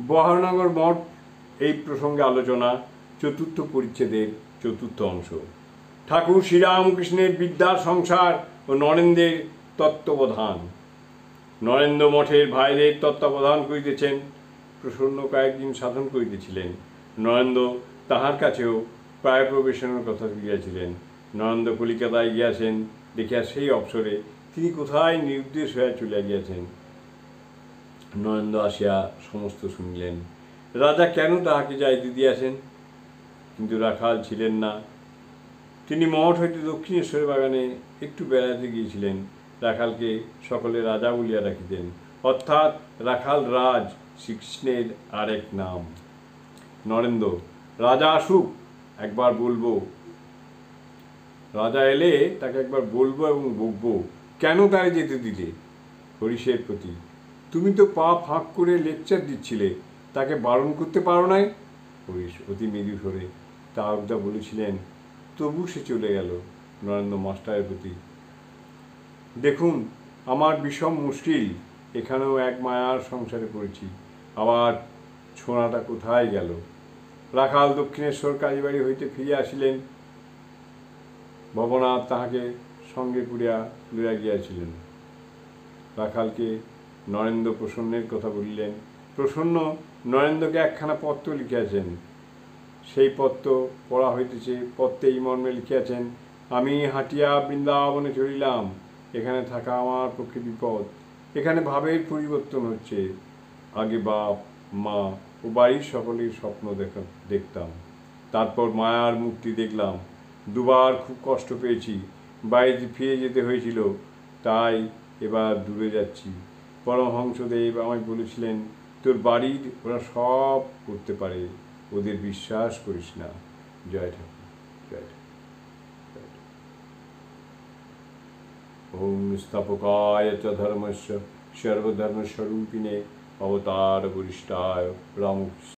বহরনগর মঠ এই প্রসঙ্গে আলোচনা, চতুর্থ পরিচ্ছেদের চতুর্থ অংশ। ঠাকুর শ্রীরামকৃষ্ণের বিদ্যার সংসার ও নরেন্দ্রের তত্ত্বাবধান। নরেন্দ্র মঠের ভাইদের তত্ত্বাবধান করিতেছেন, প্রসন্ন কয়েকদিন সাধন করিতেছিলেন। নরেন্দ্র তাহার কাছেও প্রায় প্রবেশনের কথা তুলিয়াছিলেন। নরেন্দ্র কলিকাতায় গিয়াছেন, দেখিয়া সেই অবসরে তিনি কোথায় নিরুদ্দেশ হইয়া চলিয়া গিয়াছেন। নরেন্দ্র আসিয়া সমস্ত শুনিলেন। রাজা কেন তাহাকে যাইতে দিয়াছেন, কিন্তু রাখাল ছিলেন না। তিনি মঠ হইতে দক্ষিণেশ্বরের বাগানে একটু বেড়াতে গিয়েছিলেন। রাখালকে সকলে রাজা বলিয়া ডাকিতেন, অর্থাৎ রাখাল রাজ শ্রীকৃষ্ণের আরেক নাম। নরেন্দ্র, রাজা আসুক, একবার বলবো। রাজা এলে তাকে একবার বলবো এবং বকবো, কেন তাই যেতে দিলে? হরিশের প্রতি, তুমি তো পা ফাঁক করে লেকচার দিচ্ছিলে, তাকে বারণ করতে পারো নাই? হরিশ অতি মৃদু স্বরে, তারকদা বলেছিলেন, তবু সে চলে গেল। নরেন্দ্র মাস্টারের প্রতি, দেখুন আমার বিষম মুশকিল, এখানেও এক মায়ার সংসারে পড়েছি, আবার ছোঁড়াটা কোথায় গেল? রাখাল দক্ষিণেশ্বর কালীবাড়ি হইতে ফিরে আসিলেন। ভবনাথ তাহাকে সঙ্গে করিয়া লইয়া গিয়াছিলেন। রাখালকে নরেন্দ্র প্রসন্নের কথা বলিলেন। প্রসন্ন নরেন্দ্রকে একখানা পত্র লিখিয়াছেন, সেই পত্র পড়া হইতেছে। পত্রে এই মর্মে লিখিয়াছেন, আমি হাঁটিয়া বৃন্দাবনে চলিলাম, এখানে থাকা আমার পক্ষে বিপদ। এখানে ভাবের পরিবর্তন হচ্ছে। আগে বাপ মা ও বাড়ির সকলের স্বপ্ন দেখতাম, তারপর মায়ার মুক্তি দেখলাম। দুবার খুব কষ্ট পেয়েছি, বাড়িতে ফিরে যেতে হয়েছিল, তাই এবার দূরে যাচ্ছি। পরমহংসদেব আমায় বলেছিলেন, তোর বাড়ির ওরা সব করতে পারে, ওদের বিশ্বাস করিস না। জয় ঠাকুর, জয় ঠাকুর। ওম স্থাপকায় চ ধর্মস্য সর্বধর্মস্বরূপিণে অবতার বরিষ্ঠায় রামকৃষ্ণ।